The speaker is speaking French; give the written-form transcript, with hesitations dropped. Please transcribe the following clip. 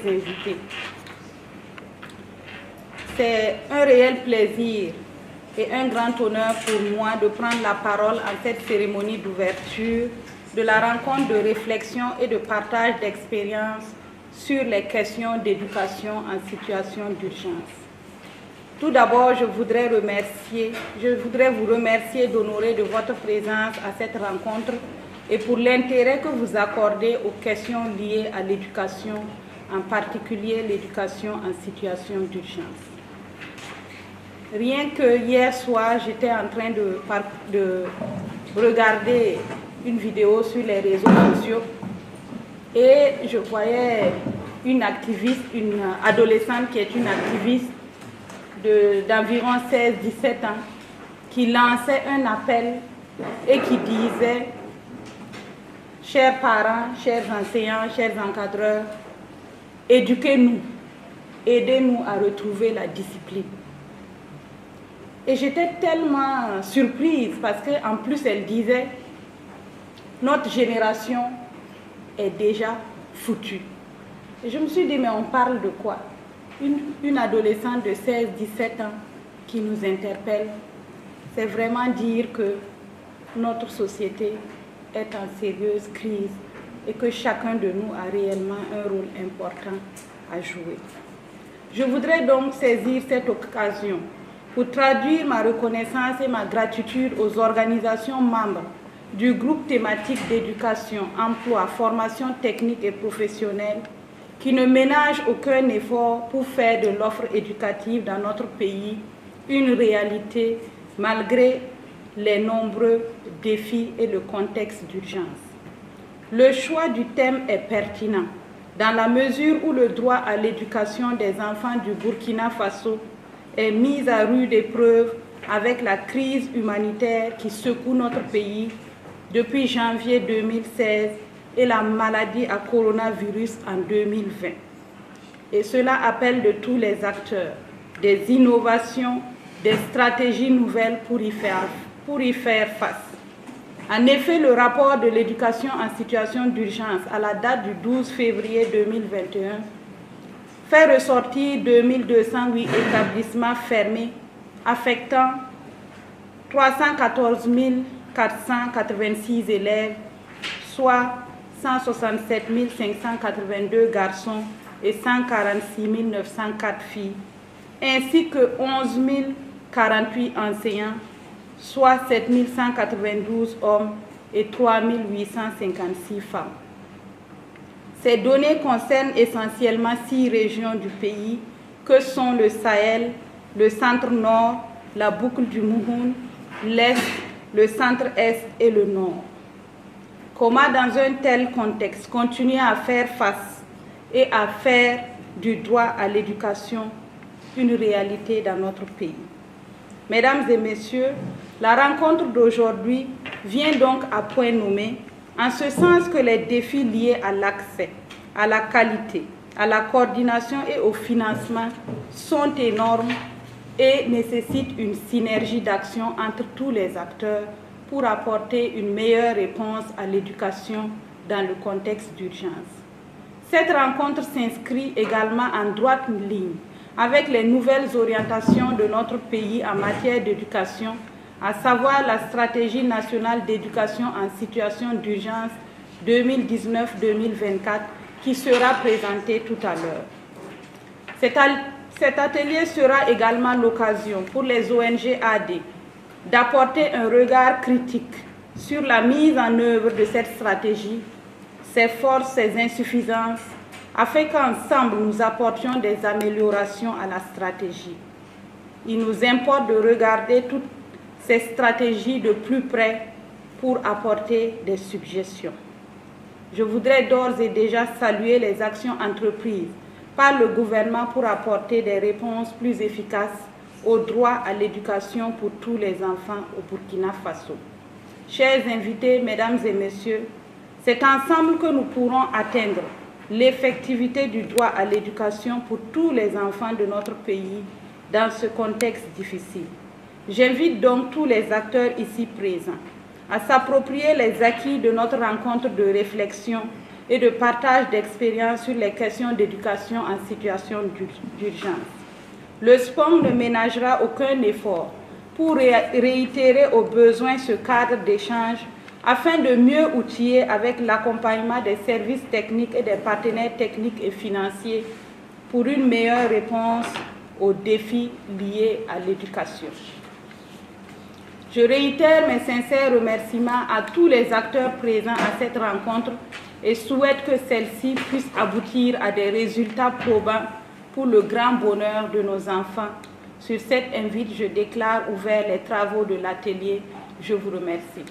invités. C'est un réel plaisir et un grand honneur pour moi de prendre la parole en cette cérémonie d'ouverture de la rencontre de réflexion et de partage d'expériences sur les questions d'éducation en situation d'urgence. Tout d'abord, je voudrais vous remercier d'honorer de votre présence à cette rencontre et pour l'intérêt que vous accordez aux questions liées à l'éducation, en particulier l'éducation en situation d'urgence. Rien que hier soir, j'étais en train de regarder une vidéo sur les réseaux sociaux et je voyais une adolescente qui est une activiste d'environ 16-17 ans qui lançait un appel et qui disait « Chers parents, chers enseignants, chers encadreurs, éduquez-nous, aidez-nous à retrouver la discipline. » Et j'étais tellement surprise parce qu'en plus elle disait « Notre génération est déjà foutue. » Et je me suis dit « Mais on parle de quoi ?» Une adolescente de 16-17 ans qui nous interpelle, c'est vraiment dire que notre société est en sérieuse crise et que chacun de nous a réellement un rôle important à jouer. Je voudrais donc saisir cette occasion pour traduire ma reconnaissance et ma gratitude aux organisations membres du groupe thématique d'éducation, emploi, formation technique et professionnelle qui ne ménagent aucun effort pour faire de l'offre éducative dans notre pays une réalité malgré les nombreux défis et le contexte d'urgence. Le choix du thème est pertinent dans la mesure où le droit à l'éducation des enfants du Burkina Faso est mis à rude épreuve avec la crise humanitaire qui secoue notre pays depuis janvier 2016 et la maladie à coronavirus en 2020. Et cela appelle de tous les acteurs des innovations, des stratégies nouvelles pour y faire face. En effet, le rapport de l'éducation en situation d'urgence à la date du 12 février 2021 fait ressortir 2208 établissements fermés affectant 314 486 élèves, soit 167 582 garçons et 146 904 filles, ainsi que 11 048 enseignants, soit 7 192 hommes et 3 856 femmes. Ces données concernent essentiellement 6 régions du pays que sont le Sahel, le centre-nord, la boucle du Mouhoun, l'Est, le centre-Est et le Nord. Comment, dans un tel contexte, continuer à faire face et à faire du droit à l'éducation une réalité dans notre pays? Mesdames et messieurs, la rencontre d'aujourd'hui vient donc à point nommé, en ce sens que les défis liés à l'accès, à la qualité, à la coordination et au financement sont énormes et nécessitent une synergie d'action entre tous les acteurs pour apporter une meilleure réponse à l'éducation dans le contexte d'urgence. Cette rencontre s'inscrit également en droite ligne avec les nouvelles orientations de notre pays en matière d'éducation, à savoir la stratégie nationale d'éducation en situation d'urgence 2019-2024 qui sera présentée tout à l'heure. Cet atelier sera également l'occasion pour les ONG AD d'apporter un regard critique sur la mise en œuvre de cette stratégie, ses forces, ses insuffisances, afin qu'ensemble nous apportions des améliorations à la stratégie. Il nous importe de regarder toutes ces stratégies de plus près pour apporter des suggestions. Je voudrais d'ores et déjà saluer les actions entreprises par le gouvernement pour apporter des réponses plus efficaces au droit à l'éducation pour tous les enfants au Burkina Faso. Chers invités, mesdames et messieurs, c'est ensemble que nous pourrons atteindre l'effectivité du droit à l'éducation pour tous les enfants de notre pays dans ce contexte difficile. J'invite donc tous les acteurs ici présents à s'approprier les acquis de notre rencontre de réflexion et de partage d'expériences sur les questions d'éducation en situation d'urgence. Le SPONG ne ménagera aucun effort pour réitérer au besoin ce cadre d'échange afin de mieux outiller avec l'accompagnement des services techniques et des partenaires techniques et financiers pour une meilleure réponse aux défis liés à l'éducation. Je réitère mes sincères remerciements à tous les acteurs présents à cette rencontre et souhaite que celle-ci puisse aboutir à des résultats probants pour le grand bonheur de nos enfants. Sur cette invite, je déclare ouvert les travaux de l'atelier. Je vous remercie.